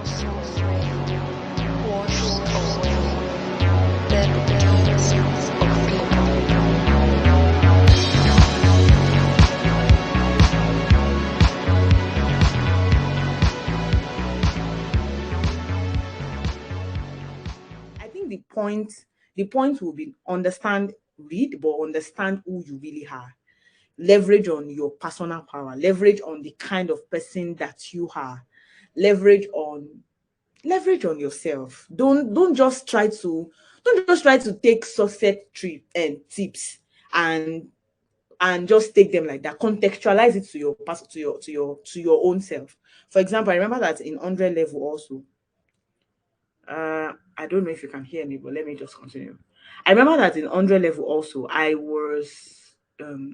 washed away the deeds of people. I think the point will be understand, read, but understand who you really are. Leverage on your personal power, leverage on the kind of person that you are, leverage on leverage on yourself. Don't just try to take success trip and tips and just take them like that. Contextualize it to your to your own self. For example, I remember that in 100 level also, I don't know if you can hear me, but let me just continue. I remember that in 100 level also, I was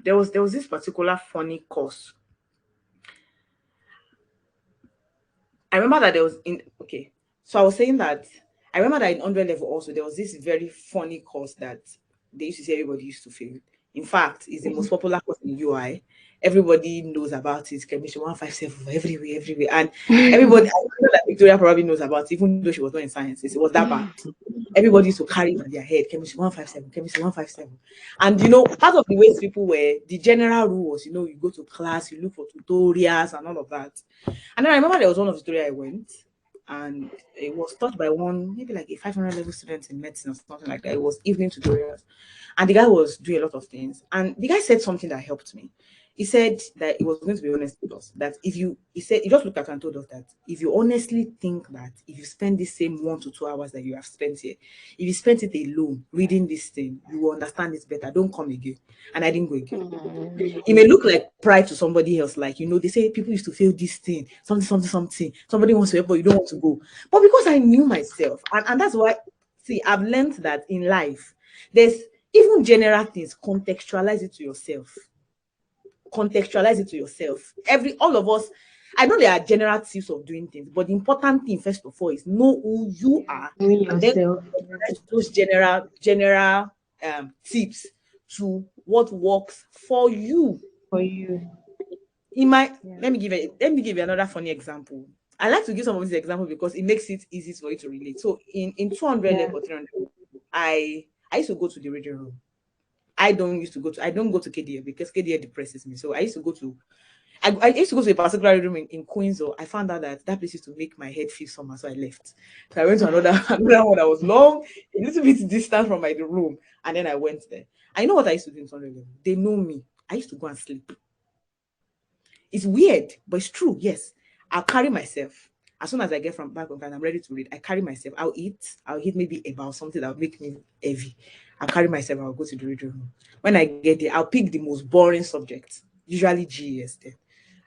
there was this particular funny course. I remember that there was in okay. So I was saying that I remember that in 100 level also there was this very funny course that they used to say everybody used to fail. In fact, it's the most popular course in UI. Everybody knows about it. Chemistry 157 everywhere, everywhere. And everybody, I know that Victoria probably knows about it, even though she was not in sciences. It was that bad. Everybody used to carry it on their head, chemistry 157, chemistry 157. And part of the ways people were, the general rule was, you go to class, you look for tutorials and all of that. And then I remember there was one of the tutorial I went, and it was taught by one, maybe like a 500 level student in medicine or something like that. It was evening tutorials. And the guy was doing a lot of things. And the guy said something that helped me. He said that he was going to be honest with us. That he said, he just looked at us and told us that if you honestly think that if you spend the same 1 to 2 hours that you have spent here, if you spent it alone reading this thing, you will understand it better. Don't come again. And I didn't go again. It may look like pride to somebody else, like they say people used to fail this thing, something, something, something. Somebody wants to help, but you don't want to go. But because I knew myself, and that's why, see, I've learned that in life, there's even general things, contextualize it to yourself. Contextualize it to yourself. All of us, I know there are general tips of doing things, but the important thing, first of all, is know who you are, Knowing and then yourself those general tips to what works for you. for you. In my Yeah. let me give you another funny example. I like to give some of these examples because it makes it easy for you to relate. So in 200 Yeah. level, 300, I used to go to the reading room. I don't go to KDA because KDA depresses me. So I used to go to I used to go to a particular reading room in Queens. So I found out that place used to make my head feel somehow. So I left. So I went to another another one that was long, a little bit distant from my room, and then I went there. I know what I used to do in 200 level. They know me. I used to go and sleep. It's weird, but it's true. Yes, I'll carry myself. As soon as I get from back home and I'm ready to read, I carry myself. I'll eat. I'll eat maybe about something that will make me heavy. I'll carry myself. I'll go to the reading room. When I get there, I'll pick the most boring subject, usually GES. Then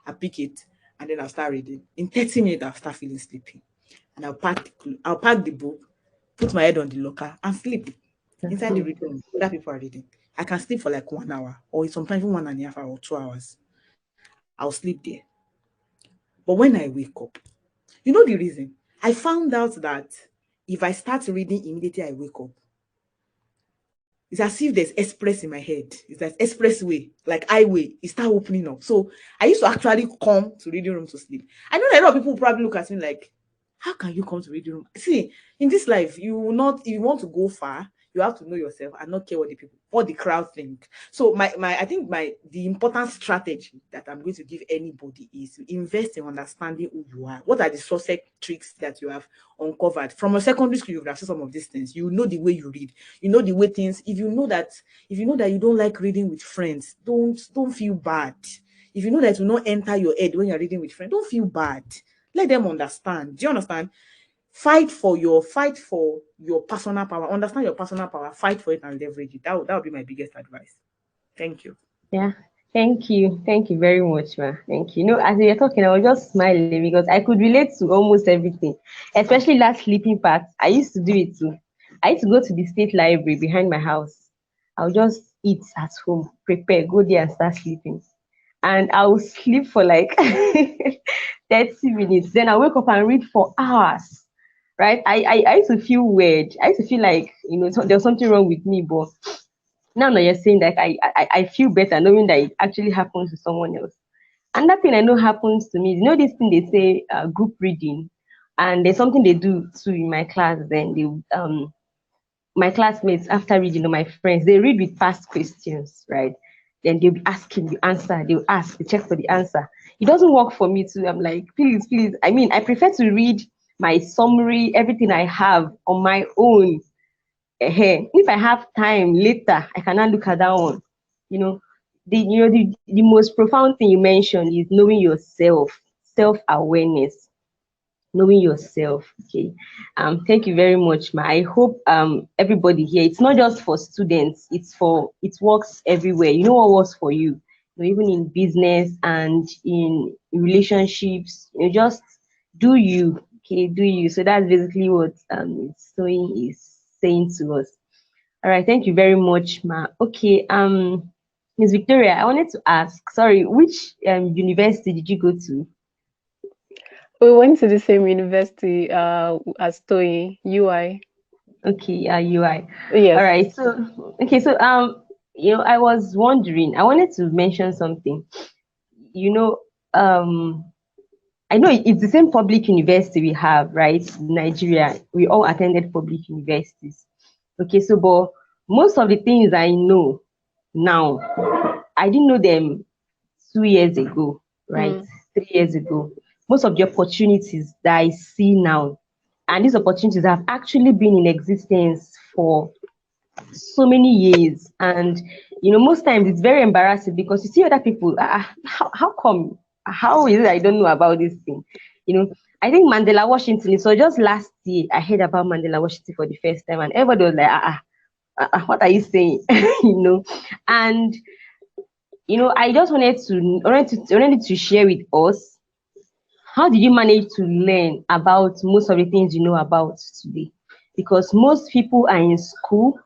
I'll pick it and then I'll start reading. In 30 minutes, I'll start feeling sleepy, and I'll pack the book, put my head on the locker, and sleep inside the reading room. Other people are reading. I can sleep for like 1 hour, or sometimes even 1.5 hours or 2 hours. I'll sleep there. But when I wake up, the reason? I found out that if I start reading immediately I wake up, it's as if there's express in my head. It's like expressway, like highway. It start opening up. So I used to actually come to reading room to sleep. I know that a lot of people probably look at me like, how can you come to reading room? See, in this life, you will not, if you want to go far, you have to know yourself and not care what the crowd think. So I think the important strategy that I'm going to give anybody is to invest in understanding who you are. What are the success tricks that you have uncovered from a secondary school? You've seen some of these things. You know the way you read. You know the way things. If you know that you don't like reading with friends, don't feel bad. If you know that it will not enter your head when you're reading with friends, don't feel bad. Let them understand. Do you understand? Fight for your personal power. Understand your personal power. Fight for it and leverage it. That would be my biggest advice. Thank you. Yeah. Thank you. Thank you very much, ma. Thank you. As you were talking, I was just smiling because I could relate to almost everything, especially that sleeping part. I used to do it too. I used to go to the state library behind my house. I'll just eat at home, prepare, go there and start sleeping. And I'll sleep for like 30 minutes. Then I'll wake up and read for hours. Right? I used to feel weird. I used to feel like, there was something wrong with me, but now that you're saying that, I feel better knowing that it actually happens to someone else. Another thing I know happens to me, this thing they say, group reading. And there's something they do too in my class. Then they my classmates, after reading, or my friends, they read with past questions, right? Then they'll be asking the answer. They'll ask, they check for the answer. It doesn't work for me too. I'm like, please, please. I mean, I prefer to read my summary, everything I have on my own. If I have time later, I can now look at that one. You know, the most profound thing you mentioned is knowing yourself, self-awareness, knowing yourself. Okay. Thank you very much, ma. I hope everybody here, it's not just for students, it works everywhere. You know what works for you. Even in business and in relationships, just do you. Okay, do you. So that's basically what Sewing is saying to us. All right, thank you very much, ma. Okay, Miss Victoria, I wanted to ask, sorry, which university did you go to? We went to the same university as Toyi, UI. Okay, UI. Yes. All right. So okay, so I was wondering, I wanted to mention something. You know, I know it's the same public university we have, right? Nigeria. We all attended public universities. Okay, so but most of the things I know now, I didn't know them 2 years ago, right? 3 years ago. Most of the opportunities that I see now, and these opportunities have actually been in existence for so many years. And most times it's very embarrassing because you see other people, how come? How is it I don't know about this thing? I think Mandela Washington, so just last year I heard about Mandela Washington for the first time, and everybody was like, what are you saying? And I just wanted to share with us, how did you manage to learn about most of the things you know about today? Because most people are in school.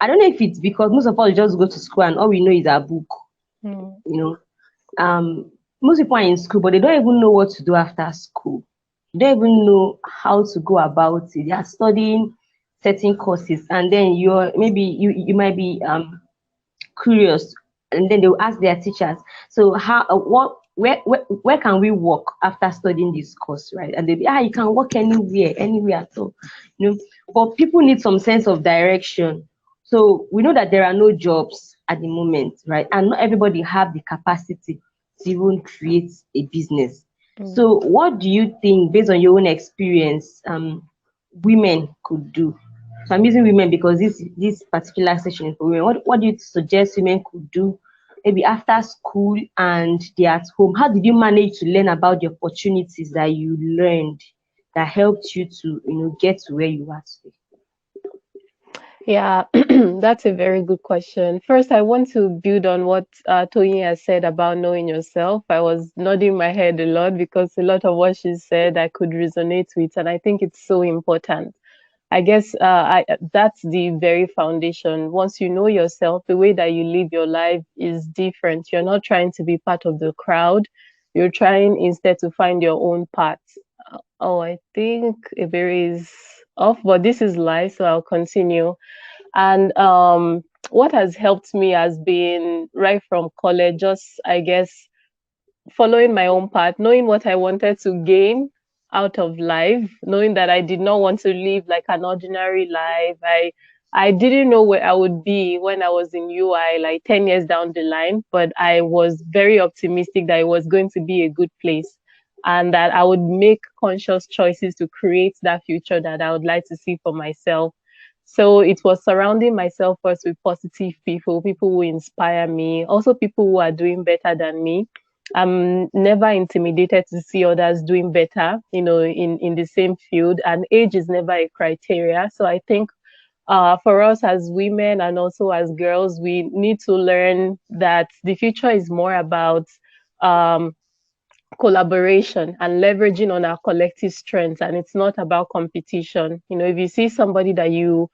I don't know if it's because most of us just go to school and all we know is our book. Most people are in school, but they don't even know what to do after school. They don't even know how to go about it. They are studying certain courses, and then you might be curious, and then they will ask their teachers, so where can we work after studying this course, right? And they'll be, you can work anywhere at all. But people need some sense of direction. So we know that there are no jobs at the moment, right? And not everybody have the capacity to even create a business. So what do you think, based on your own experience, women could do? So I'm using women because this particular session is for women. What do you suggest women could do, maybe after school and they're at home? How did you manage to learn about the opportunities that you learned that helped you to get to where you are today? Yeah, that's a very good question. First, I want to build on what Toyin has said about knowing yourself. I was nodding my head a lot because a lot of what she said I could resonate with, and I think it's so important. I guess that's the very foundation. Once you know yourself, the way that you live your life is different. You're not trying to be part of the crowd. You're trying instead to find your own path. I think Iberi is off, but this is live, so I'll continue. And what has helped me has been right from college, just, I guess, following my own path, knowing what I wanted to gain out of life, knowing that I did not want to live like an ordinary life. I didn't know where I would be when I was in UI, like 10 years down the line, but I was very optimistic that it was going to be a good place and that I would make conscious choices to create that future that I would like to see for myself. So it was surrounding myself first with positive people who inspire me, also people who are doing better than me. I'm never intimidated to see others doing better, in the same field, and age is never a criteria. So I think for us as women and also as girls, we need to learn that the future is more about collaboration and leveraging on our collective strengths, and it's not about competition. If you see somebody that you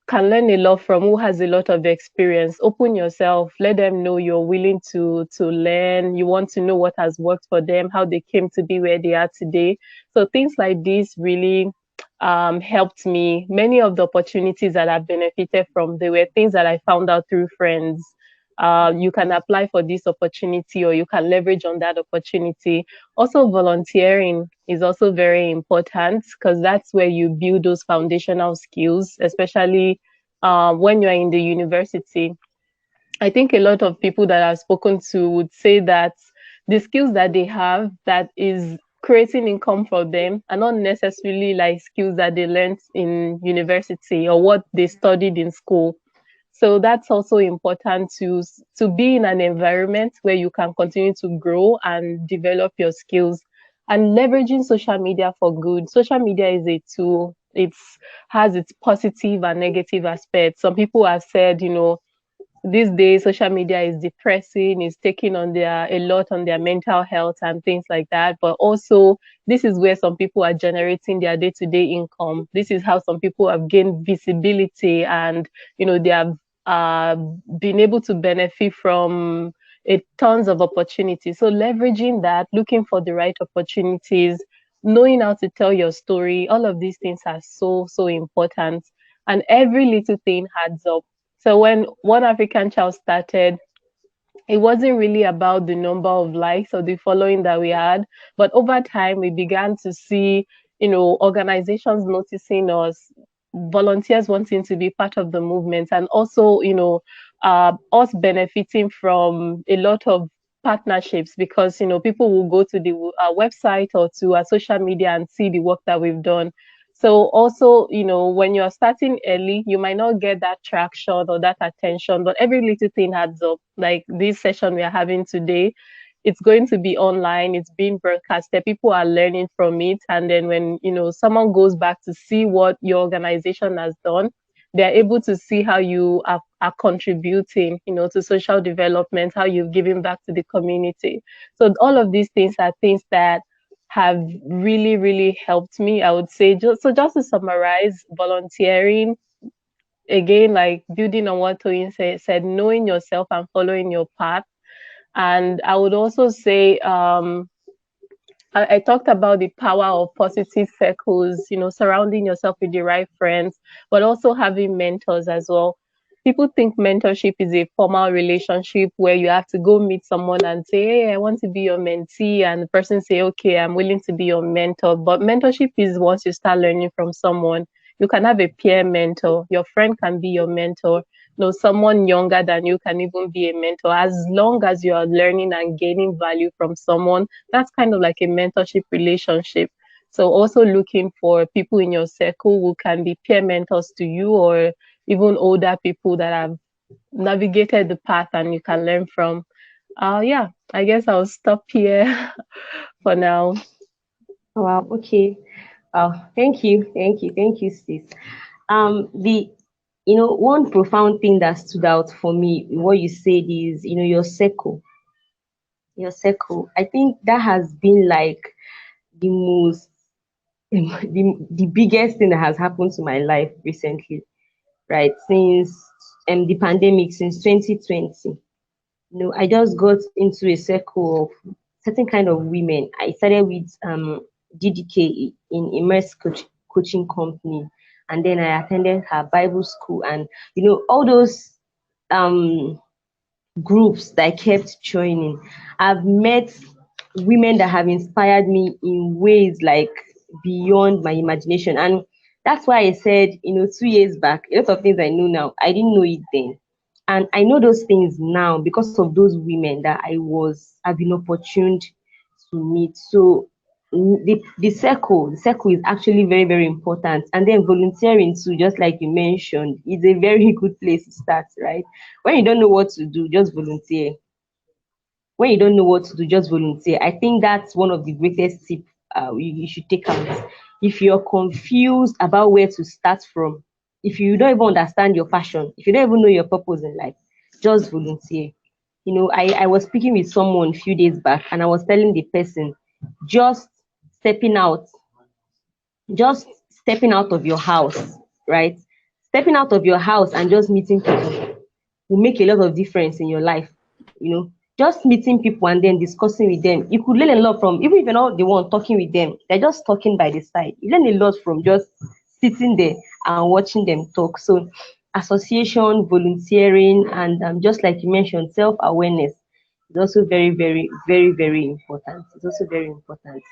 can learn a lot from, who has a lot of experience, open yourself, let them know you're willing to learn, you want to know what has worked for them, how they came to be where they are today. So things like this really helped me. Many of the opportunities that I benefited from, they were things that I found out through friends. you can apply for this opportunity or you can leverage on that opportunity. Also, volunteering is also very important because that's where you build those foundational skills, especially when you're in the university. I think a lot of people that I've spoken to would say that the skills that they have that is creating income for them are not necessarily like skills that they learned in university or what they studied in school. So that's also important to be in an environment where you can continue to grow and develop your skills, and leveraging social media for good. Social media is a tool. It's has its positive and negative aspects. Some people have said, these days social media is depressing, is taking on a lot on their mental health and things like that. But also this is where some people are generating their day-to-day income. This is how some people have gained visibility, and they have been able to benefit from tons of opportunities. So leveraging that, looking for the right opportunities, knowing how to tell your story, all of these things are so important, and every little thing adds up. So when One African Child started, it wasn't really about the number of likes or the following that we had, but over time we began to see, organizations noticing us, volunteers wanting to be part of the movement, and also, us benefiting from a lot of partnerships, because people will go to the website or to our social media and see the work that we've done. So also, when you're starting early, you might not get that traction or that attention, but every little thing adds up. Like this session we are having today, it's going to be online, it's being broadcasted, people are learning from it. And then when, someone goes back to see what your organization has done, they're able to see how you are contributing, to social development, how you've given back to the community. So all of these things are things that have really helped me, I would say. Just to summarize, volunteering, again, like building on what Toyin said, knowing yourself and following your path. And I would also say, I talked about the power of positive circles, surrounding yourself with the right friends, but also having mentors as well. People think mentorship is a formal relationship where you have to go meet someone and say, hey, I want to be your mentee. And the person say, okay, I'm willing to be your mentor. But mentorship is once you start learning from someone. You can have a peer mentor. Your friend can be your mentor. Someone younger than you can even be a mentor. As long as you are learning and gaining value from someone, that's kind of like a mentorship relationship. So also looking for people in your circle who can be peer mentors to you, or even older people that have navigated the path and you can learn from. Yeah, I guess I'll stop here for now. Wow, okay. Thank you, sis. One profound thing that stood out for me, what you said is, your circle. Your circle. I think that has been like the most, the biggest thing that has happened to my life recently, right? Since the pandemic, since 2020. I just got into a circle of certain kind of women. I started with DDK in Immerse coaching company, and then I attended her Bible school, and all those groups that I kept joining. I've met women that have inspired me in ways like beyond my imagination, and that's why I said, 2 years back, a lot of things I know now, I didn't know it then. And I know those things now because of those women that I've been opportuned to meet. So the circle is actually very, very important. And then volunteering too, just like you mentioned, is a very good place to start, right? When you don't know what to do, just volunteer. When you don't know what to do, just volunteer. I think that's one of the greatest tips you should take out. If you're confused about where to start from, if you don't even understand your passion, if you don't even know your purpose in life, just volunteer. I was speaking with someone a few days back, and I was telling the person, just stepping out, just stepping out of your house, right? Stepping out of your house and just meeting people will make a lot of difference in your life. Just meeting people and then discussing with them, you could learn a lot from, even if you're not the one talking with them, they're just talking by the side. You learn a lot from just sitting there and watching them talk. So association, volunteering, and just like you mentioned, self-awareness is also very, very, very, very important. It's also very important.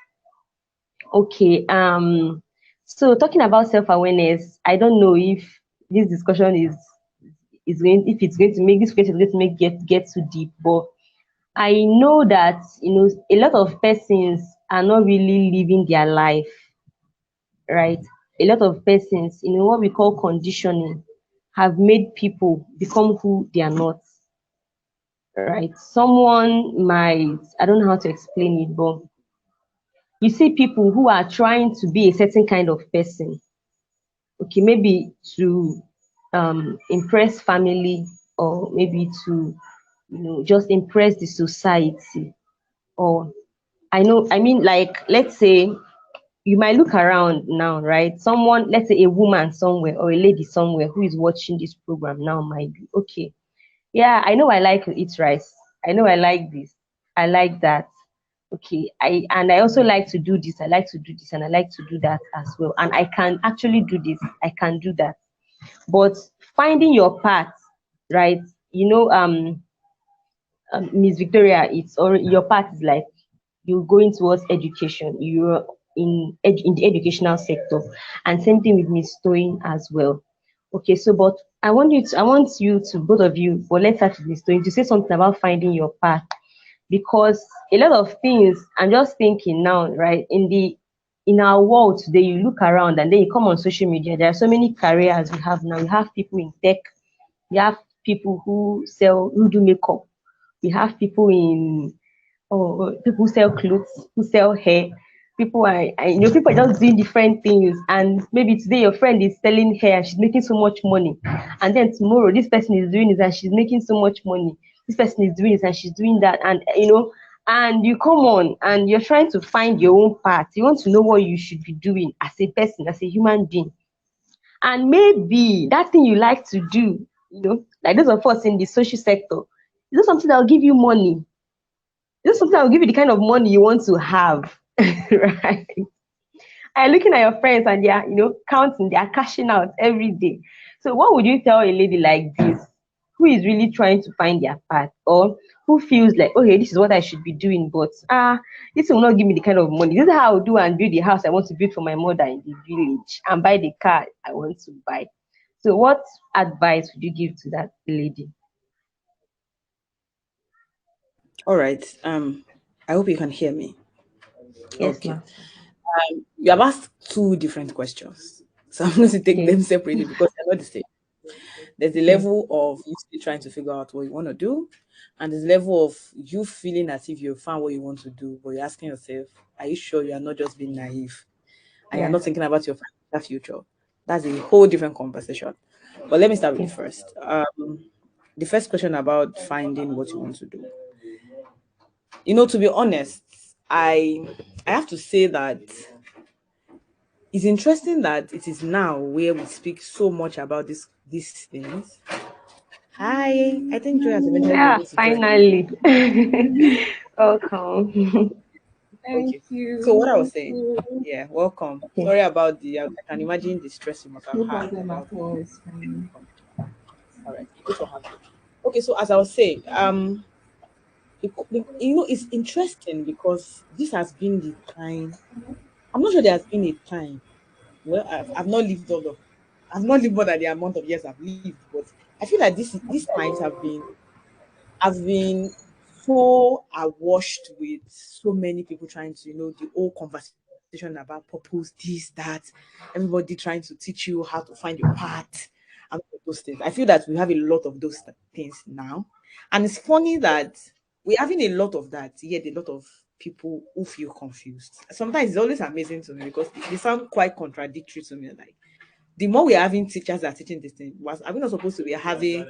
Okay. So talking about self-awareness, I don't know if this discussion is going if it's going to make this question is going to make get too deep, but I know that a lot of persons are not really living their life, right? A lot of persons, what we call conditioning, have made people become who they are not, right? Someone might, I don't know how to explain it, but you see people who are trying to be a certain kind of person, okay, maybe to impress family, or maybe to just impress the society, or I mean, like, let's say you might look around now, right? Someone, let's say a woman somewhere or a lady somewhere who is watching this program now might be okay. Yeah, I know I like to eat rice. I know I like this. I like that. Okay, I also like to do this. I like to do this, and I like to do that as well. And I can actually do this. I can do that. But finding your path, right? Miss Victoria, it's already your path is like you're going towards education. You're in the educational sector, and same thing with Miss Toyin as well. Okay, so but I want you to both of you, but let's start with Miss Toyin, to say something about finding your path, because a lot of things, I'm just thinking now, right? In our world today, you look around and then you come on social media. There are so many careers we have now. You have people in tech. You have people who do makeup. We have people in people who sell clothes, who sell hair. People are just doing different things. And maybe today your friend is selling hair and she's making so much money. And then tomorrow this person is doing this and she's making so much money. This person is doing this and she's doing that. And and you come on and you're trying to find your own path. You want to know what you should be doing as a person, as a human being. And maybe that thing you like to do, like those of us in the social sector, is not something that will give you money. It's not something that will give you the kind of money you want to have, right? And looking at your friends and they are, counting, they are cashing out every day. So what would you tell a lady like this, who is really trying to find their path, or who feels like, okay, this is what I should be doing, but this will not give me the kind of money. This is how I'll do and build the house I want to build for my mother in the village and buy the car I want to buy. So what advice would you give to that lady? All right. I hope you can hear me. Yes, Okay. ma'am. You have asked two different questions. So I'm going to take Okay. them separately because they're not the same. There's the Okay. level of you still trying to figure out what you want to do, and there's level of you feeling as if you found what you want to do, but you're asking yourself, are you sure you are not just being naive and you're Yeah. not thinking about your financial future? That's a whole different conversation. But let me start with the Okay. first. The first question about finding what you want to do. To be honest, I have to say that it's interesting that it is now where we speak so much about these things. Hi, I think Joy has eventually been Yeah, able to join. finally. Welcome. Okay. So what I was saying, yeah, welcome. Okay. Sorry about I can imagine the stress you must have No had problem at about all. It's the fine. all right. Good to have you. Okay, so as I was saying, it's interesting because this has been the time. I'm not sure there has been a time. Well, I've not lived I've not lived more than the amount of years I've lived, but I feel like these times have been so awashed with so many people trying to, the whole conversation about purpose, this, that, everybody trying to teach you how to find your path and all of those things. I feel that we have a lot of those things now. And it's funny that we're having a lot of that, yet a lot of people who feel confused. Sometimes it's always amazing to me because they sound quite contradictory to me. Like the more we're having teachers that are teaching this thing, are we not supposed to be having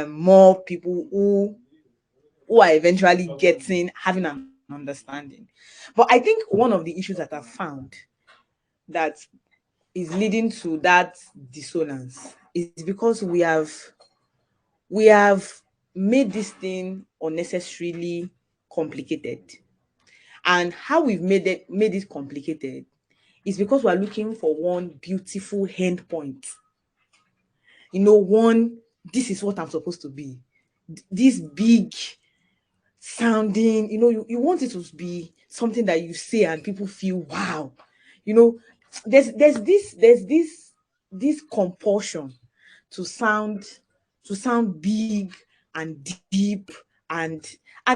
more people who are eventually having an understanding? But I think one of the issues that I've found that is leading to that dissonance is because we have made this thing unnecessarily complicated. And how we've made it complicated is because we're looking for one beautiful end point. one, this is what I'm supposed to be. This big sounding, you want it to be something that you say and people feel wow. You know, there's this compulsion to sound big and deep, and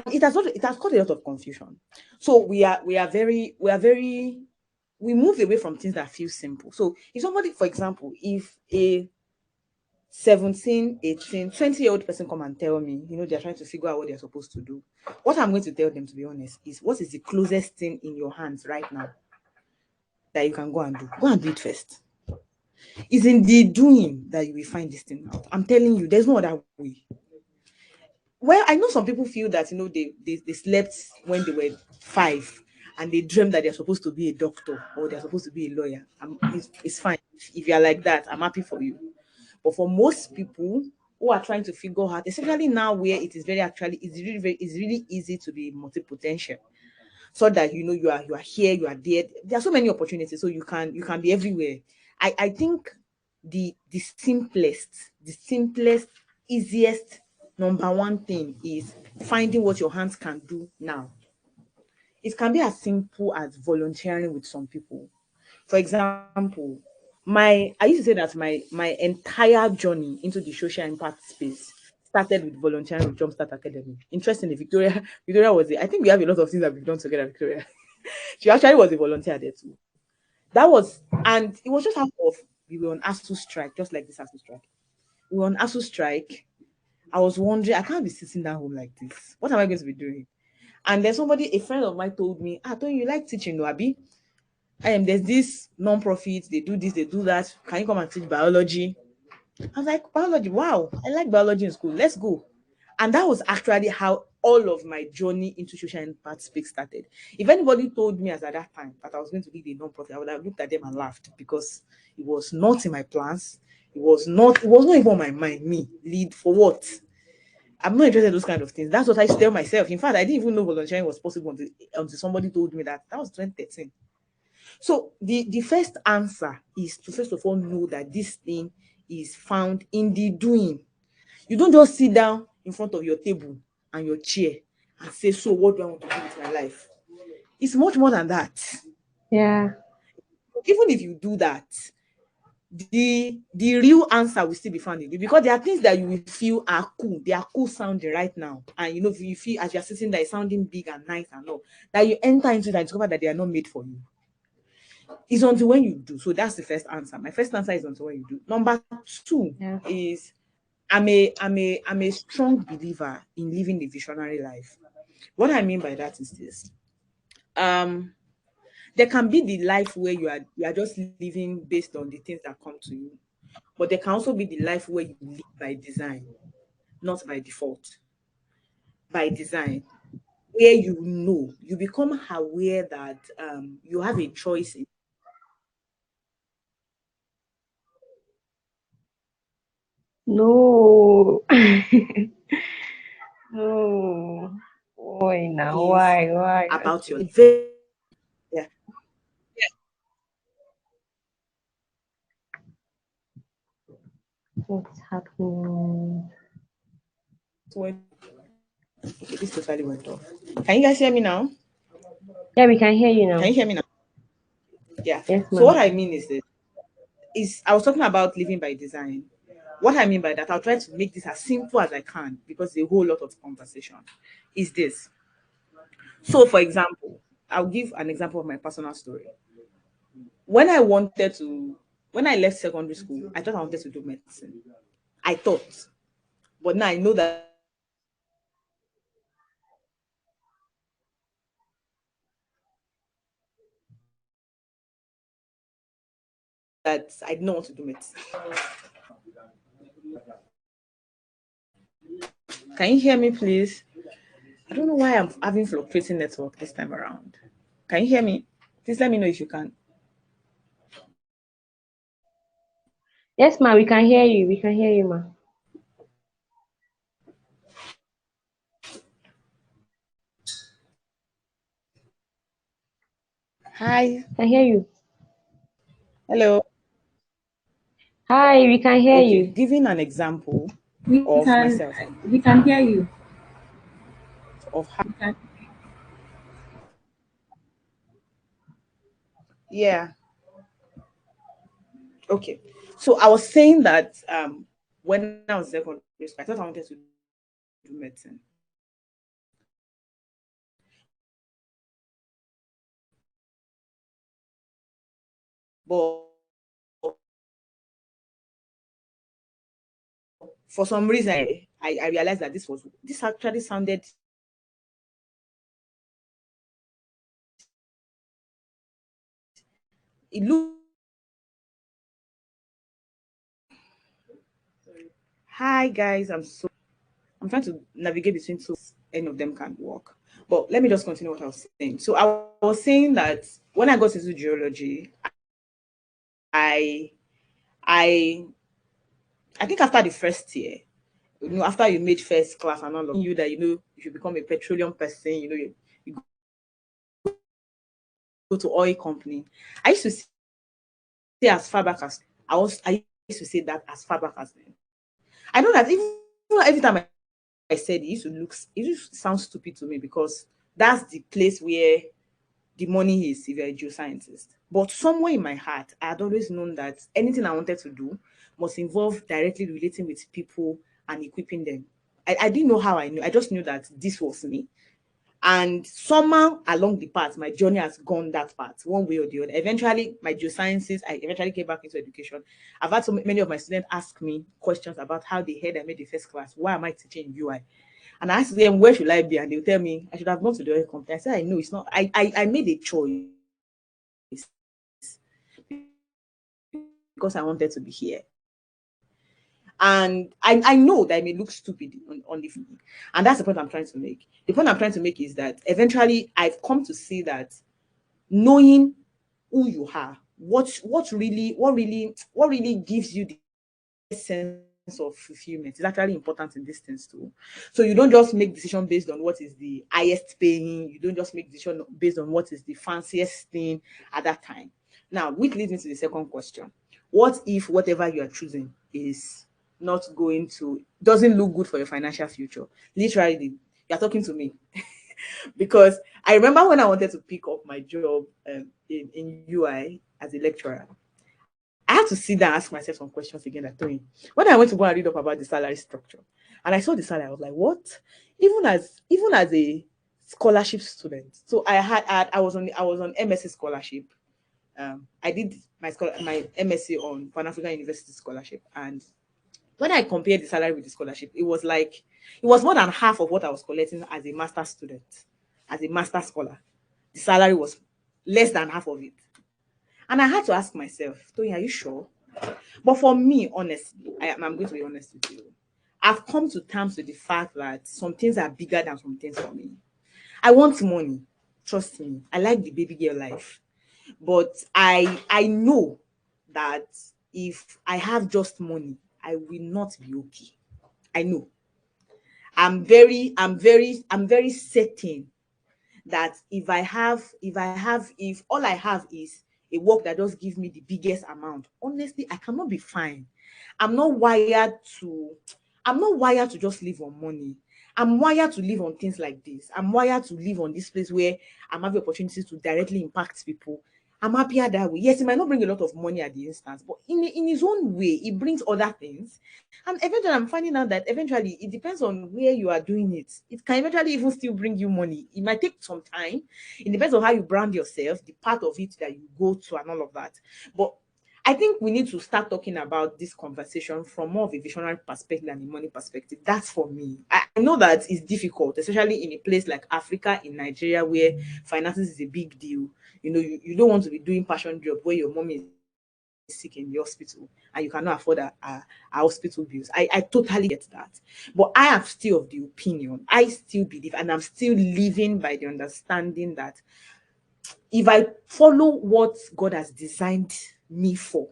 it has caused a lot of confusion. So we move away from things that feel simple. So if somebody, for example, if a 17, 18, 20-year-old person come and tell me, they're trying to figure out what they're supposed to do, what I'm going to tell them, to be honest, is what is the closest thing in your hands right now that you can go and do. Go and do it first. It's in the doing that you will find this thing out. I'm telling you, there's no other way. Well, I know some people feel that they slept when they were 5 and they dreamed that they're supposed to be a doctor or they're supposed to be a lawyer. It's fine. If you're like that, I'm happy for you. But for most people who are trying to figure out, especially now where it is it's really easy to be multipotential, so that you are here, you are there. There are so many opportunities, so you can be everywhere. I think the simplest, easiest number one thing is finding what your hands can do now. It can be as simple as volunteering with some people. For example, I used to say that my entire journey into the social impact space started with volunteering with Jumpstart Academy. Interestingly, Victoria I think we have a lot of things that we've done together, Victoria. She actually was a volunteer there too. And it was just half of, we were on ASU strike, just like this ASU strike. We were on ASU strike. I was wondering, I can't be sitting down home like this. What am I going to be doing? And then a friend of mine told me, Tony, you like teaching, no, Abi? There's this non-profit, they do this, they do that. Can you come and teach biology? I was like, biology, wow, I like biology in school. Let's go. And that was actually how all of my journey into social impact space started. If anybody told me as at that time that I was going to lead a non-profit, I would have looked at them and laughed, because it was not in my plans. It was not even on my mind. Me, lead for what? I'm not interested in those kind of things. That's what I used to tell myself. In fact, I didn't even know volunteering was possible until somebody told me that. That was 2013. So the first answer is to first of all know that this thing is found in the doing. You don't just sit down in front of your table and your chair and say, so what do I want to do with my life? It's much more than that. Yeah. Even if you do that, the real answer will still be found in you, because there are things that you will feel are cool. They are cool sounding right now. And if you feel as you're sitting there sounding big and nice and all, that you enter into it and discover that they are not made for you. It's until when you do. So that's the first answer. My first answer is until when you do. Number 2 Yeah. is I'm a strong believer in living a visionary life. What I mean by that is this. There can be the life where you are just living based on the things that come to you. But there can also be the life where you live by design, not by default. By design, where you become aware that you have a choice in. No. No. Boy, now Is why? Why? about your Okay. yeah. What's happening? When okay, this totally went off. Can you guys hear me now? Yeah, we can hear you Can you now. hear me now? Yeah. Yes, So what ma'am. I mean is this is I was talking about living by design. What I mean by that, I'll try to make this as simple as I can because there's a whole lot of conversation. Is this. So for example, I'll give an example of my personal story. When I wanted to when I left secondary school, I thought I wanted to do medicine. I thought, but now I know that I didn't want to do medicine. Can you hear me, please? I don't know why I'm having fluctuating network this time around. Can you hear me? Please let me know if you can. Yes, ma'am. We can hear you. We can hear you, ma'am. Hi. Can hear you. Hello. Hi, we can hear Okay, you. giving an example We of can myself, we can hear you. of how, We can. yeah. Okay. So I was saying that when I was in secondary school, I thought I wanted to do medicine. But for some reason I realized that this actually sounded, it looked, hi guys, I'm trying to navigate between two, any of them can work. But let me just continue what I was saying. So I was saying that when I got into geology, I I I think after the first year, after you made first class and all of you that you should become a petroleum person, you go to oil company. I used to say as far back as I used to say that as far back as then. I know that even every time I said it, it used to sound stupid to me because that's the place where the money is if you're a geoscientist. But somewhere in my heart, I had always known that anything I wanted to do must involve directly relating with people and equipping them. I didn't know how I knew. I just knew that this was me. And somehow along the path, my journey has gone that path, one way or the other. Eventually, my geosciences, I eventually came back into education. I've had so many of my students ask me questions about how they heard I made the first class. Why am I teaching UI? And I asked them, where should I be? And they'll tell me, I should have gone to the oil company. I said, I know it's not. I made a choice because I wanted to be here. And I know that it may look stupid on the film. And that's the point I'm trying to make. The point I'm trying to make is that eventually I've come to see that knowing who you are, what really gives you the sense of fulfillment is actually important in this things too. So you don't just make decision based on what is the highest paying, you don't just make decision based on what is the fanciest thing at that time. Now, which leads me to the second question. What if whatever you are choosing is not going to doesn't look good for your financial future? Literally, you're talking to me. Because I remember when I wanted to pick up my job in UI as a lecturer, I had to sit down and ask myself some questions again that Tony. When I went to go and read up about the salary structure, and I saw the salary, I was like, what? Even as a scholarship student. So I was on MSc scholarship. I did my MSc on Pan African University scholarship, and when I compared the salary with the scholarship, it was more than half of what I was collecting as a master student, as a master scholar. The salary was less than half of it. And I had to ask myself, Tony, are you sure? But for me, honestly, I'm going to be honest with you. I've come to terms with the fact that some things are bigger than some things for me. I want money. Trust me. I like the baby girl life. But I know that if I have just money, I will not be okay. I know. I'm very certain that if all I have is a work that just gives me the biggest amount, honestly, I cannot be fine. I'm not wired to I'm not wired to just live on money. I'm wired to live on things like this. I'm wired to live on this place where I'm having opportunities to directly impact people. I'm happier that way. Yes, it might not bring a lot of money at the instance, but in its own way, it brings other things. And eventually, I'm finding out that eventually it depends on where you are doing it. It can eventually even still bring you money. It might take some time. It depends on how you brand yourself, the part of it that you go to, and all of that. But I think we need to start talking about this conversation from more of a visionary perspective than a money perspective. That's for me. I know that it's difficult, especially in a place like Africa, in Nigeria, where finances is a big deal. You don't want to be doing passion job where your mom is sick in the hospital and you cannot afford a hospital bills. I totally get that. But I am still of the opinion, I still believe, and I'm still living by the understanding that if I follow what God has designed me for,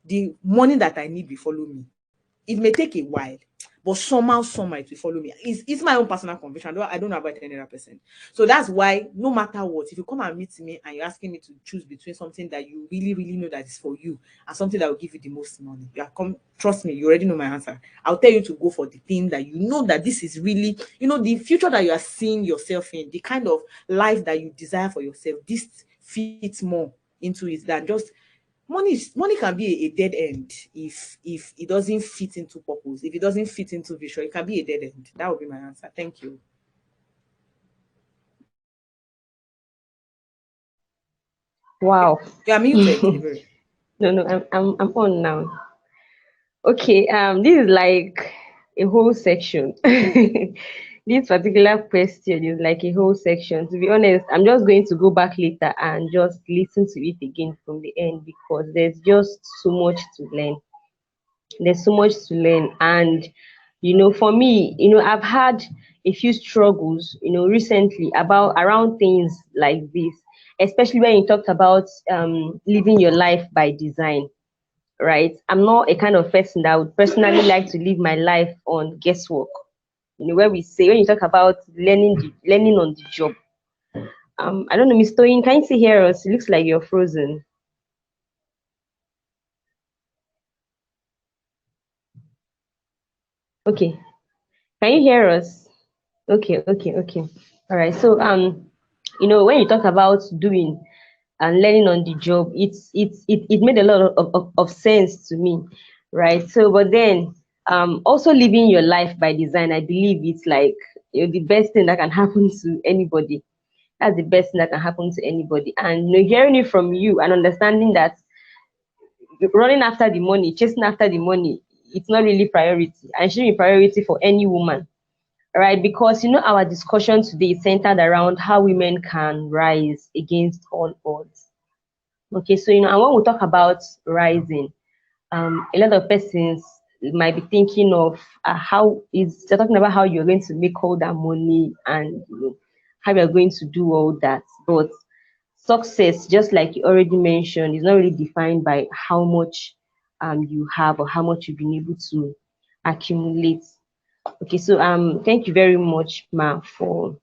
the money that I need will follow me. It may take a while, but somehow it will follow me. It's my own personal conviction. I don't know about any other person. So that's why no matter what, if you come and meet me and you're asking me to choose between something that you really, really know that is for you and something that will give you the most money, trust me, you already know my answer. I'll tell you to go for the thing that you know that this is really, the future that you are seeing yourself in, the kind of life that you desire for yourself. This fits more into it than just money can be a dead end if it doesn't fit into purpose. If it doesn't fit into vision, it can be a dead end. That would be my answer. Thank you. Wow. You are muted. No, I'm on now. Okay, this is like a whole section. This particular question is like a whole section. To be honest, I'm just going to go back later and just listen to it again from the end because there's just so much to learn. There's so much to learn. And, for me, I've had a few struggles, recently around things like this, especially when you talked about living your life by design, right? I'm not a kind of person that would personally like to live my life on guesswork. Where when you talk about learning on the job. I don't know, Miss Toyin, can you see hear us? It looks like you're frozen. Okay. Can you hear us? Okay. All right. So when you talk about doing and learning on the job, it made a lot of sense to me, right? So but then also living your life by design, I believe it's like the best thing that can happen to anybody. That's the best thing that can happen to anybody. And hearing it from you and understanding that running after the money, chasing after the money, it's not really priority. And it shouldn't be priority for any woman, right? Because our discussion today is centered around how women can rise against all odds. Okay, so and when we talk about rising, a lot of persons might be thinking of they're talking about how you're going to make all that money and how you're going to do all that. But success, just like you already mentioned, is not really defined by how much you have or how much you've been able to accumulate. Okay, so thank you very much, Ma, for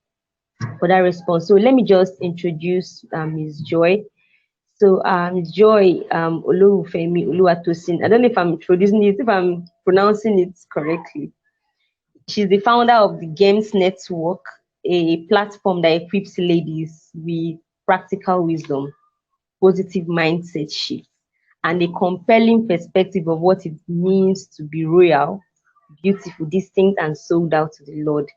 that response. So let me just introduce Ms. Joy. So Joy Olufemi Oluwatosin. I don't know if I'm introducing it, if I'm pronouncing it correctly. She's the founder of the Games Network, a platform that equips ladies with practical wisdom, positive mindset shift, and a compelling perspective of what it means to be royal, beautiful, distinct, and sold out to the Lord.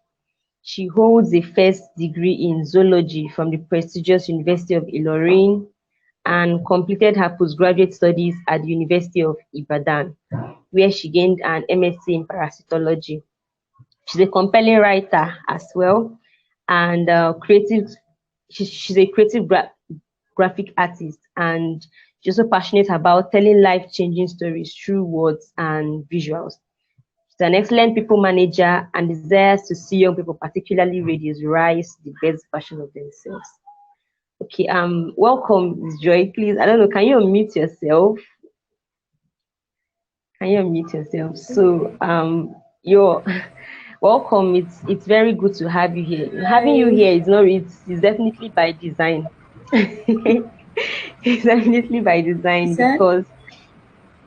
She holds a first degree in zoology from the prestigious University of Ilorin and completed her postgraduate studies at the University of Ibadan, where she gained an MSc in parasitology. She's a compelling writer as well, and creative. She's a creative graphic artist, and she's also passionate about telling life-changing stories through words and visuals. She's an excellent people manager and desires to see young people, particularly ladies, rise to the best version of themselves. Okay, welcome, Ms. Joy. Please, I don't know, can you unmute yourself? So, you're welcome. It's very good to have you here. Having you here it's definitely by design. It's definitely by design because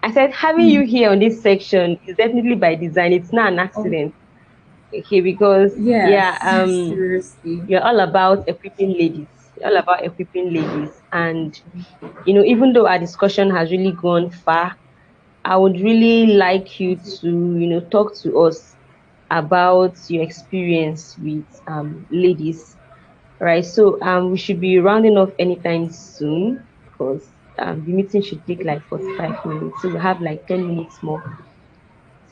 I said having you here on this section is definitely by design. It's not an accident. Okay, because seriously, you're all about equipping ladies. You're all about equipping ladies. And even though our discussion has really gone far, I would really like you to, talk to us about your experience with ladies. Right. So we should be rounding off anytime soon because the meeting should take like 45 minutes. So we have like 10 minutes more.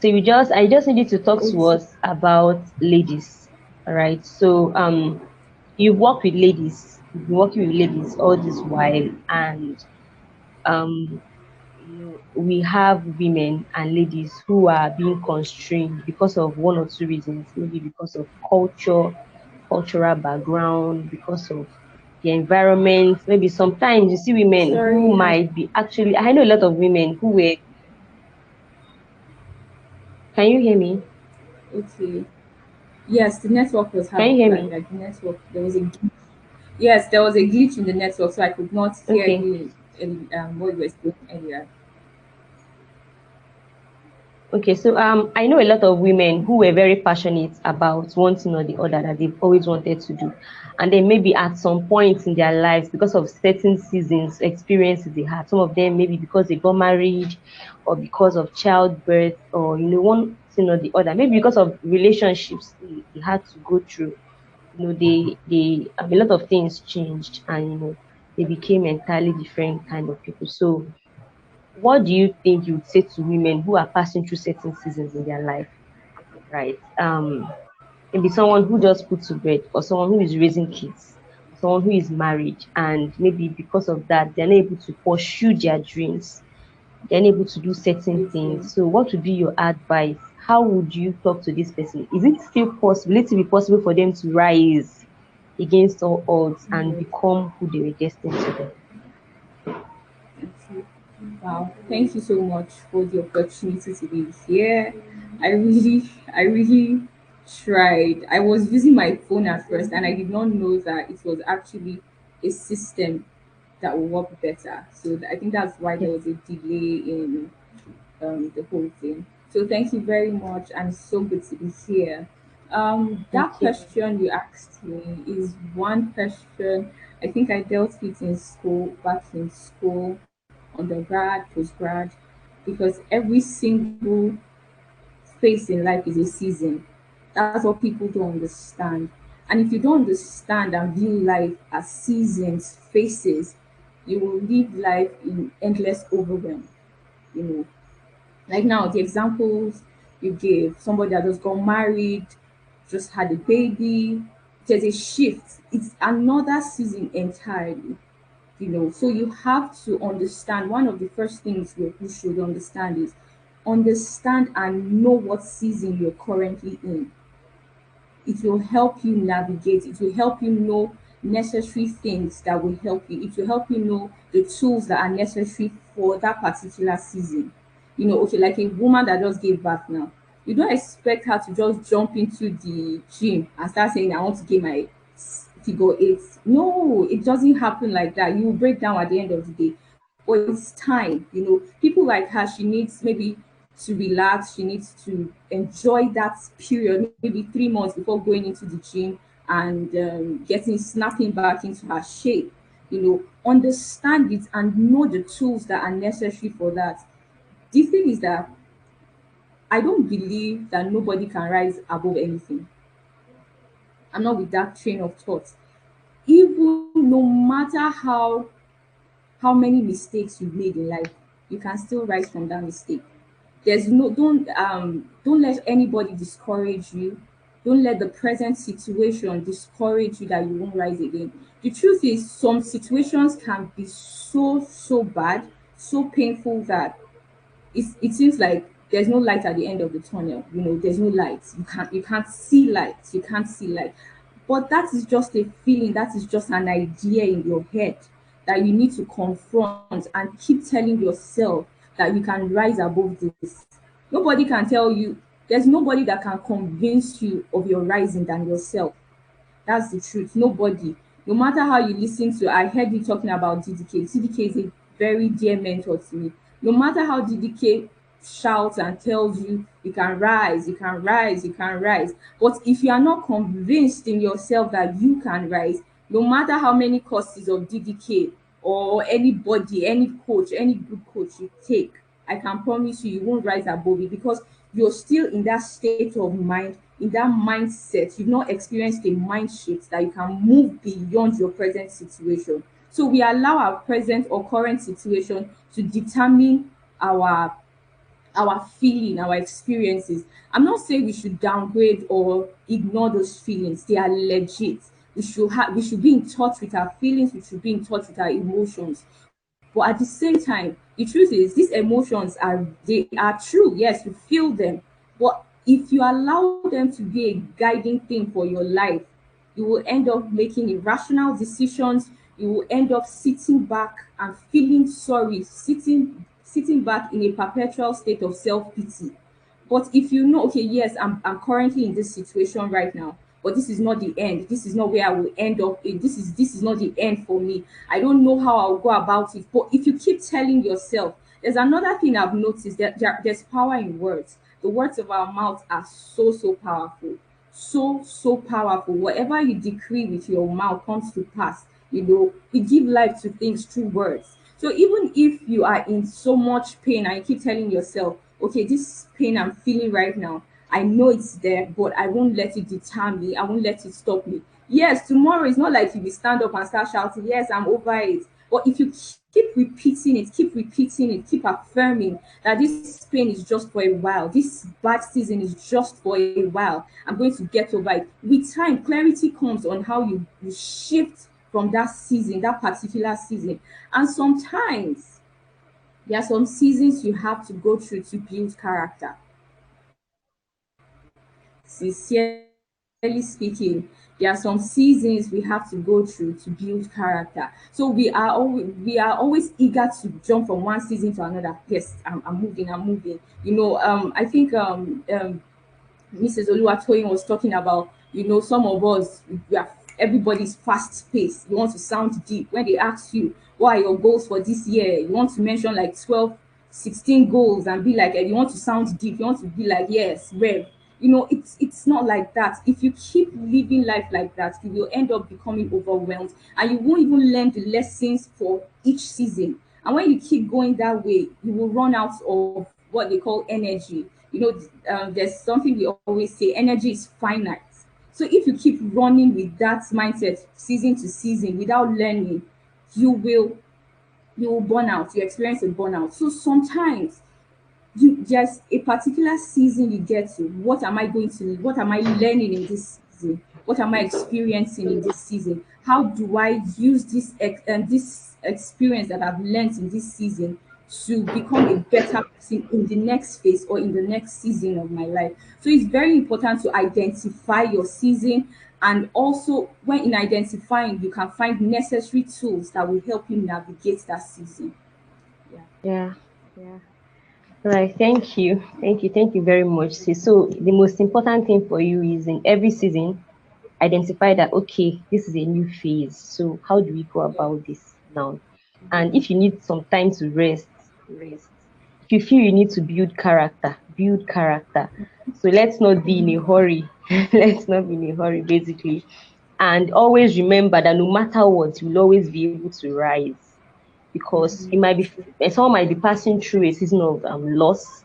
So I just needed to talk to us about ladies. All right. So you've worked with ladies, you've been working with ladies all this while, and um we have women and ladies who are being constrained because of one or two reasons, maybe because of cultural background, because of the environment. Maybe sometimes you see women who might be actually, I know a lot of women who were, can you hear me? Okay. Yes, the network was Can you having hear like, me? like the network. There was a yes, there was a glitch in the network, so I could not hear Okay. you in what you were saying earlier. Okay, so I know a lot of women who were very passionate about one thing or the other that they've always wanted to do. And then maybe at some point in their lives, because of certain seasons, experiences they had, some of them maybe because they got married or because of childbirth or one thing or the other, maybe because of relationships they had to go through. They a lot of things changed and they became entirely different kind of people. So what do you think you would say to women who are passing through certain seasons in their life, right? Maybe someone who just put to bed, or someone who is raising kids, or someone who is married, and maybe because of that, they're not able to pursue their dreams, they're not able to do certain Absolutely. things. So, what would be your advice? How would you talk to this person? Is it still possible? Will it be possible for them to rise against all odds and Yes. become who they were destined to be? Okay. Wow. Thank you so much for the opportunity to be here. I really tried. I was using my phone at first and I did not know that it was actually a system that will work better. So I think that's why Yeah. there was a delay in the whole thing. So thank you very much, and it's so good to be here. Thank That you. question you asked me is one question I think I dealt with in school, back in school, undergrad, postgrad, because every single phase in life is a season. That's what people don't understand. And if you don't understand and view life as seasons, phases, you will live life in endless overwhelm. You know, like now, the examples you gave, somebody that just got married, just had a baby, there's a shift. It's another season entirely. So you have to understand one of the first things you should understand is understand and know what season you're currently in. It will help you navigate, it will help you know necessary things that will help you, it will help you know the tools that are necessary for that particular season. Okay, like a woman that just gave birth now, you don't expect her to just jump into the gym and start saying, I want to get my figure eight. No, it doesn't happen like that. You will break down at the end of the day. But it's time. People like her, she needs maybe to relax, she needs to enjoy that period, maybe 3 months before going into the gym and getting snapping back into her shape. Understand it and know the tools that are necessary for that. The thing is that I don't believe that nobody can rise above anything. I'm not with that train of thought. Even no matter how many mistakes you've made in life, you can still rise from that mistake. There's no don't let anybody discourage you. Don't let the present situation discourage you that you won't rise again. The truth is some situations can be so bad, so painful that it seems like there's no light at the end of the tunnel. There's no light. You can't see light. You can't see light. But that is just a feeling, that is just an idea in your head that you need to confront and keep telling yourself that you can rise above this. Nobody can tell you, there's nobody that can convince you of your rising than yourself. That's the truth. Nobody. No matter how you listen to, I heard you talking about DDK. DDK is a very dear mentor to me. No matter how DDK shouts and tells you, you can rise, you can rise, you can rise. But if you are not convinced in yourself that you can rise, no matter how many courses of DDK or anybody, any coach, any good coach you take, I can promise you, you won't rise above it because you're still in that state of mind, in that mindset. You've not experienced a mind shift that you can move beyond your present situation. So we allow our present or current situation to determine our feeling, our experiences. I'm not saying we should downgrade or ignore those feelings. They are legit. We should be in touch with our feelings, we should be in touch with our emotions. But at the same time, the truth is these emotions are true. Yes, you feel them. But if you allow them to be a guiding thing for your life, you will end up making irrational decisions. You will end up sitting back and feeling sorry, sitting back in a perpetual state of self-pity. But if you know, okay, yes, I'm currently in this situation right now, but this is not the end. This is not where I will end up. This is not the end for me. I don't know how I'll go about it. But if you keep telling yourself, there's another thing I've noticed, that there's power in words. The words of our mouth are so powerful, so powerful. Whatever you decree with your mouth comes to pass. You give life to things through words. So even if you are in so much pain and you keep telling yourself, okay, this pain I'm feeling right now, I know it's there, but I won't let it deter me. I won't let it stop me. Yes, tomorrow is not like you will stand up and start shouting, yes, I'm over it. But if you keep repeating it, keep affirming that this pain is just for a while, this bad season is just for a while, I'm going to get over it. With time, clarity comes on how you shift from that season, that particular season. And sometimes there are some seasons you have to go through to build character. Sincerely speaking, there are some seasons we have to go through to build character. So we are always eager to jump from one season to another. Yes, I'm moving, I'm moving. I think Mrs. Oluwatoyin was talking about, some of us, we are, everybody's fast paced. You want to sound deep. When they ask you, what are your goals for this year? You want to mention like 12, 16 goals and be like, you want to sound deep. You want to be like, yes, Rev. It's not like that. If you keep living life like that, you will end up becoming overwhelmed and you won't even learn the lessons for each season. And when you keep going that way, you will run out of what they call energy. There's something we always say, energy is finite. So if you keep running with that mindset season to season without learning, you will you will burn out, you experience a burnout. So sometimes you just a particular season you get to, what am I learning in this season, what am I experiencing in this season, how do I use this experience that I've learned in this season to become a better person in the next phase or in the next season of my life. So it's very important to identify your season, and also when in identifying you can find necessary tools that will help you navigate that season. Yeah. Yeah. Yeah. Right. Thank you very much. Sis. So the most important thing for you is in every season, identify that okay, this is a new phase. So how do we go about this now? And if you need some time to rest, rest. If you feel you need to build character, build character. So let's not be in a hurry. Let's not be in a hurry, basically. And always remember that no matter what, you'll always be able to rise, because it might be someone might be passing through a season of loss,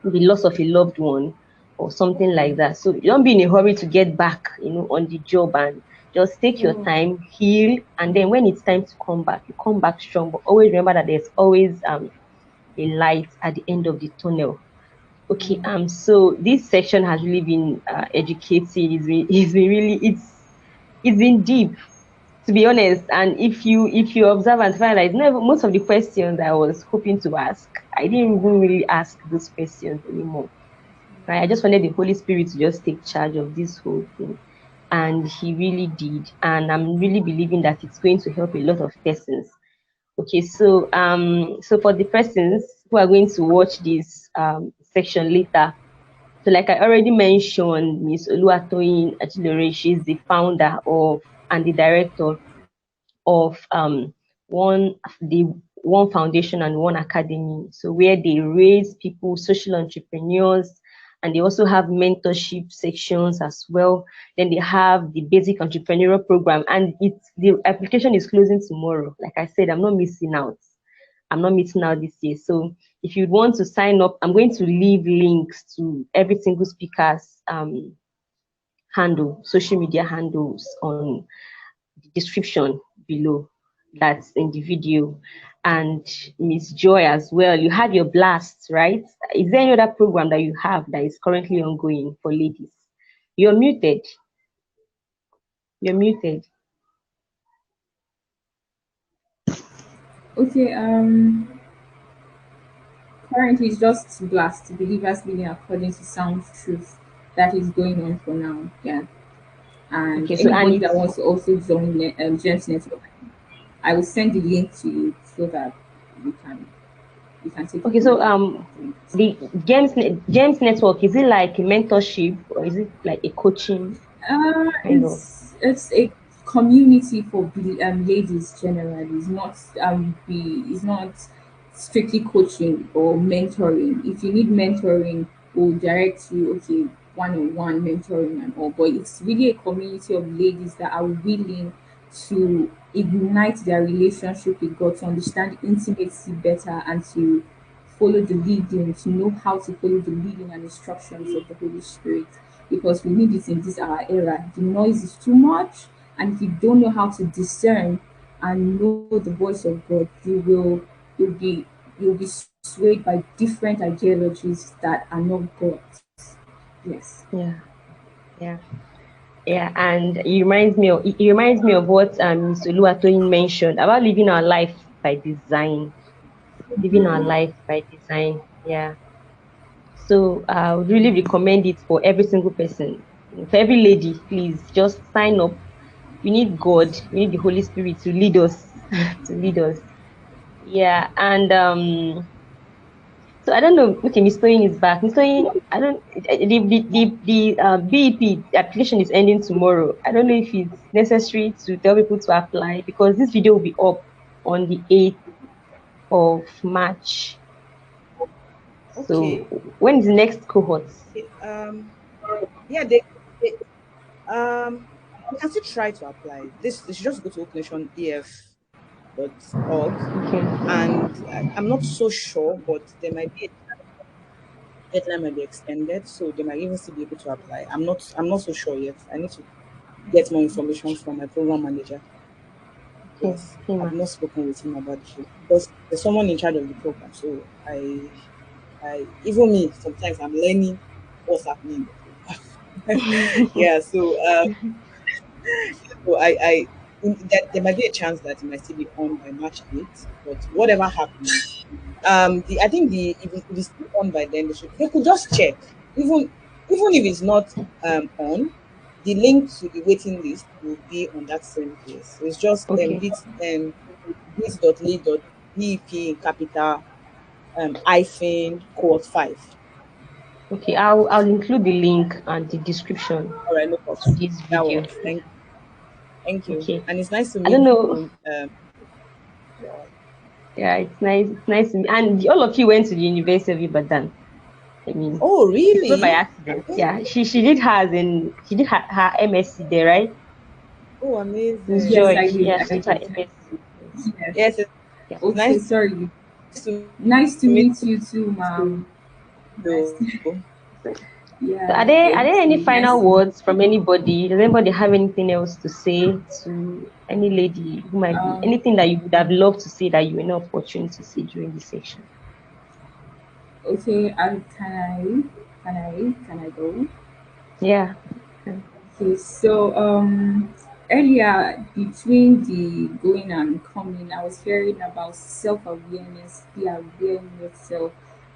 the loss of a loved one or something like that. So don't be in a hurry to get back, on the job, and just take your time, heal, and then when it's time to come back, you come back strong. But always remember that there's always a light at the end of the tunnel. Okay, so this section has really been educating. It's been really it's been deep, to be honest. And if you observe and find that no, most of the questions I was hoping to ask, I didn't even really ask those questions anymore. Right? I just wanted the Holy Spirit to just take charge of this whole thing. And he really did. And I'm really believing that it's going to help a lot of persons. Okay, so for the persons who are going to watch this section later, so like I already mentioned, Miss Oluwatoyin Ajilore, she's the founder of and the director of one the one foundation and one academy, so where they raise people, social entrepreneurs, and they also have mentorship sections as well. Then they have the basic entrepreneurial program, and the application is closing tomorrow. Like I said, I'm not missing out. I'm not missing out this year. So if you want to sign up, I'm going to leave links to every single speaker's social media handles on the description below. That's in the video. And Miss Joy as well, you had your blast, right? Is there any other program that you have that is currently ongoing for ladies? You're muted. You're muted. Okay, currently it's just Blast, Believers Living According to Sound Truth, that is going on for now. Yeah. And Okay, so and anybody that it's wants to also join Gems Network, I will send the link to you so that you can. you can take it Okay, from so there. the James Network, is it like a mentorship or is it like a coaching kind of? It's a community for ladies generally. It's not strictly coaching or mentoring. If you need mentoring, we'll direct you. Okay, one-on-one mentoring and all. But it's really a community of ladies that are willing to ignite their relationship with God, to understand intimacy better, and to follow the leading, to know how to follow the leading and instructions of the Holy Spirit, because we need it in this our era. The noise is too much, and if you don't know how to discern and know the voice of God, you'll be you'll be swayed by different ideologies that are not God's. Yes. Yeah, yeah, yeah. And it reminds me of what Ms. Oluwatoyin mentioned about living our life by design. Living our life by design. Yeah. So I would really recommend it for every single person. For every lady, please just sign up. We need God. We need the Holy Spirit to lead us. To lead us. Yeah. And so I don't know. Okay, Miss Toyin is back. Miss Toyin, I don't. The BEP application is ending tomorrow. I don't know if it's necessary to tell people to apply because this video will be up on the 8th of March. Okay. So when is the next cohort? Okay, yeah, they you can still try to apply. This they should just go to opennationef.org, Okay. and I'm not so sure, but there might be a deadline might be extended, so they might even still be able to apply. I'm not so sure yet. I need to get more information from my program manager. Okay. Yes, Okay, I've ma. not spoken with him about it because there's someone in charge of the program. So I even me sometimes I'm learning what's happening in the program. Yeah, so there might be a chance that it might still be on by March 8th, but whatever happens, I think if it's still on by then, they could just check, even if it's not on, the link to the waiting list will be on that same place. So it's just Okay. bit.ly.bep in capital hyphen cohort 5. Okay. I'll include the link and the description All right, no to problem. this That video. works. Thank you, Okay. and it's nice to I don't meet know. you. Yeah, it's nice. It's nice. And all of you went to the University of Ibadan. I mean, Oh, it's not by really? accident. Yeah. She did her MSc there, right? Oh, Miss amazing. Yes, I Joy. did. Yeah, I she did her did. MSc. Yes. Yes, it's Yeah. Okay, nice sorry. to Nice to meet meet you too, ma'am. Nice. you. So, so are Yeah, there any okay. Nice final to meet words from anybody? Does anybody have anything else to say to any lady who might be um anything that you would have loved to say that you were not opportunity to say during this section? okay, can I go? Yeah. Okay, so earlier between the going and coming, I was hearing about self-awareness, be aware of yourself,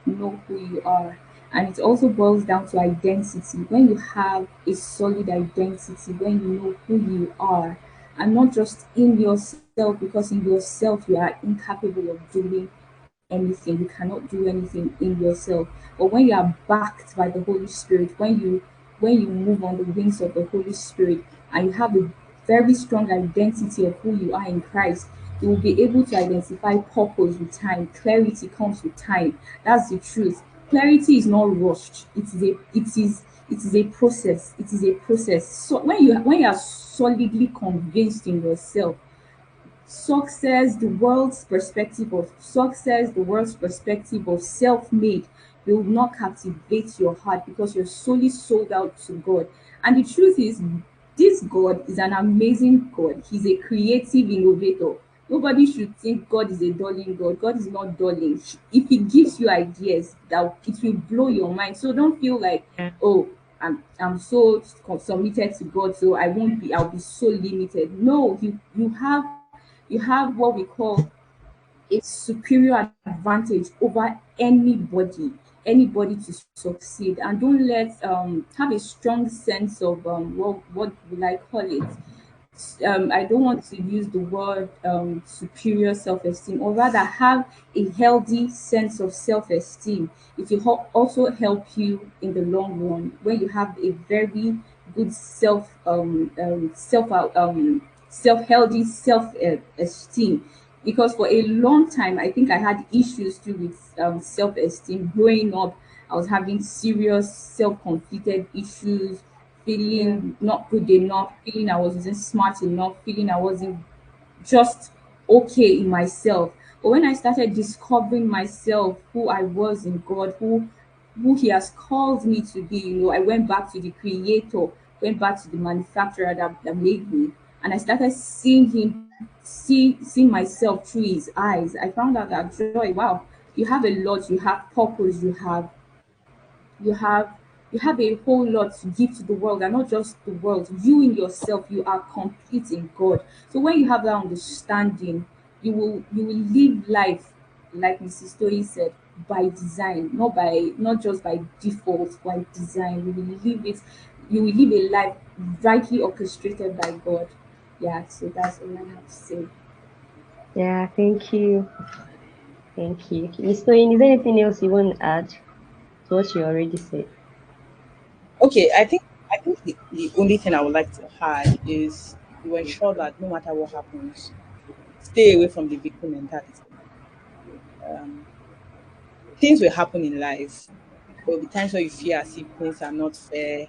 know who you are. And it also boils down to identity. When you have a solid identity, when you know who you are, and not just in yourself, because in yourself you are incapable of doing anything. You cannot do anything in yourself. But when you are backed by the Holy Spirit, when you move on the wings of the Holy Spirit and you have a very strong identity of who you are in Christ, you will be able to identify purpose with time. Clarity comes with time. That's the truth. Clarity is not rushed. It is a process. It is a process. So when you are solidly convinced in yourself, the world's perspective of self-made will not captivate your heart because you're solely sold out to God. And the truth is, this God is an amazing God. He's a creative innovator. Nobody should think God is a dulling God. God is not dulling. If He gives you ideas, that it will blow your mind. So don't feel like, Yeah. oh, I'm so submitted to God, so I'll be so limited. No, you have what we call a superior advantage over anybody to succeed. And don't let have a strong sense of what will I call it, I don't want to use the word superior self-esteem, or rather have a healthy sense of self-esteem. It will also help you in the long run when you have a very good self healthy self esteem. Because for a long time, I think I had issues too with self-esteem growing up. I was having serious self-conflicted issues, Yeah. feeling not good enough, feeling I wasn't smart enough, feeling I wasn't just okay in myself. But when I started discovering myself, who I was in God, who He has called me to be, I went back to the Creator, went back to the manufacturer that made me, and I started seeing Him, seeing myself through His eyes. I found out that joy. Wow, you have a lot. You have purpose. You have you have a whole lot to give to the world, and not just the world. You in yourself, you are complete in God. So when you have that understanding, you will live life, like Mrs. Toyi said, by design, not just by default, by design. You will live it. You will live a life rightly orchestrated by God. Yeah, so that's all I have to say. Yeah, thank you. Thank you. Miss Toyin, is there anything else you want to add to what you already said? Okay, I think the only thing I would like to add is to ensure that no matter what happens, stay away from the victim mentality. Um, Things will happen in life. There will be times where you feel as if things are not fair.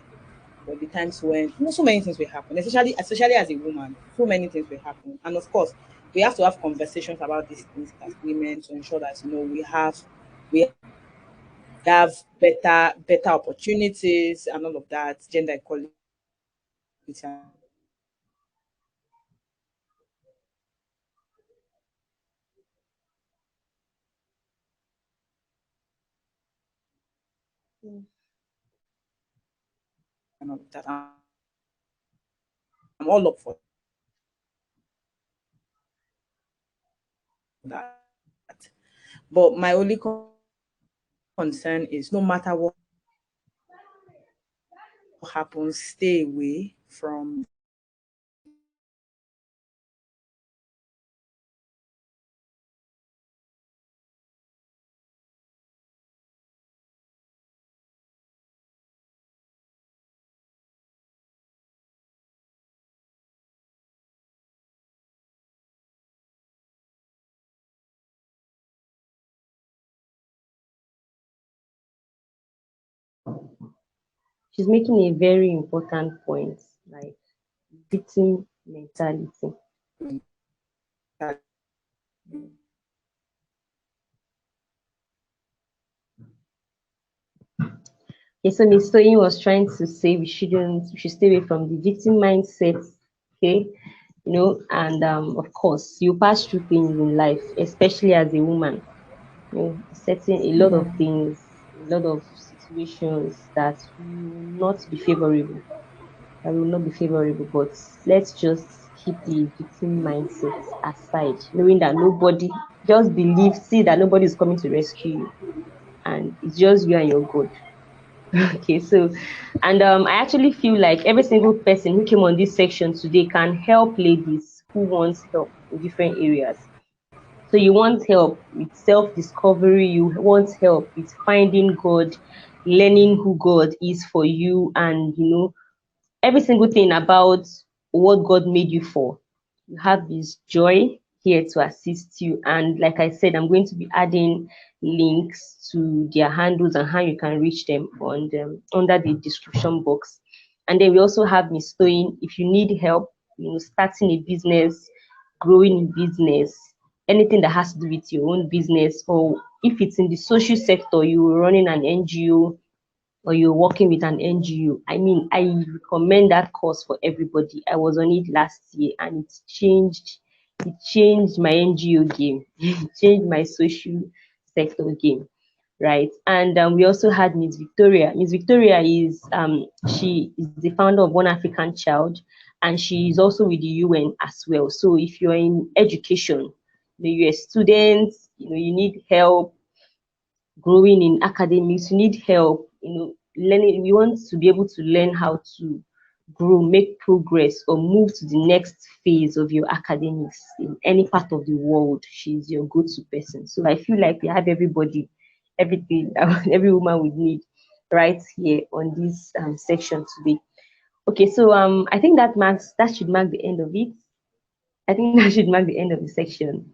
There will be times when so many things will happen, especially as a woman. So many things will happen, and of course, we have to have conversations about these things as women to ensure that we have better opportunities and all of that, gender equality. And all of that. I'm all up for that. But my only concern is no matter what happens, stay away from She's making a very important point, like victim mentality. that. Okay, so Miss Toyin was trying to say we should stay away from the victim mindset. Okay, and of course you pass through things in life, especially as a woman. Certain a lot of things, a lot of situations that will not be favorable. That will not be favorable. But let's just keep the victim mindset aside, knowing that nobody just believe, see that nobody is coming to rescue you, and it's just you and your God. Okay, so and I actually feel like every single person who came on this section today can help ladies who wants help in different areas. So you want help with self-discovery, you want help with finding God, learning who God is for you, and every single thing about what God made you for. You have this joy here to assist you. And like I said, I'm going to be adding links to their handles and how you can reach them on them under the description box. And then we also have Miss Toyin. If you need help, starting a business, growing in business, anything that has to do with your own business, or if it's in the social sector, you're running an NGO, or you're working with an NGO. I mean, I recommend that course for everybody. I was on it last year and it changed my NGO game, it changed my social sector game, right? And we also had Miss Victoria. Miss Victoria she is the founder of One African Child, and she is also with the UN as well. So if you're in education, you're a student, you need help growing in academics, you need help, learning, we want to be able to learn how to grow, make progress, or move to the next phase of your academics in any part of the world, she's your go-to person. So I feel like we have everybody, everything, every woman would need right here on this section today. Okay, so I think that should mark the end of it. I think that should mark the end of the section.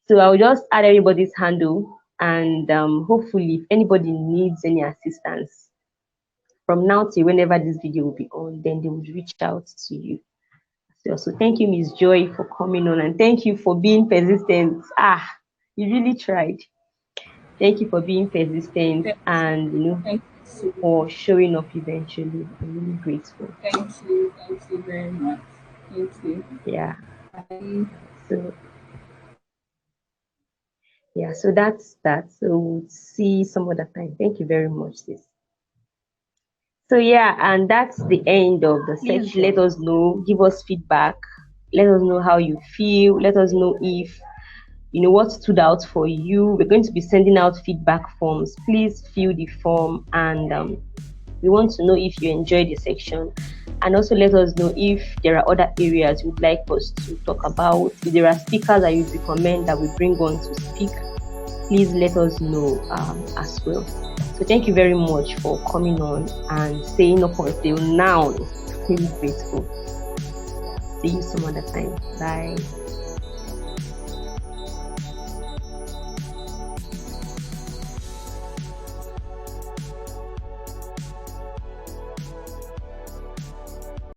So I'll just add everybody's handle, and hopefully if anybody needs any assistance from now till whenever this video will be on, then they will reach out to you. So thank you, Miss Joy, for coming on, and thank you for being persistent. You really tried. Thank you for being persistent and Thank you. for showing up eventually. I'm really grateful. Thank you very much. Thank you. Yeah. Bye. So that's that. So we'll see some other time. Thank you very much, sis. So yeah, and that's the end of the section. Let us know, give us feedback, let us know how you feel, let us know if what stood out for you. We're going to be sending out feedback forms. Please fill the form, and we want to know if you enjoyed the section, and also let us know if there are other areas you'd like us to talk about. If there are speakers that you recommend that we bring on to speak, please let us know as well. So thank you very much for coming on and staying up until now. Really grateful. See you some other time. Bye.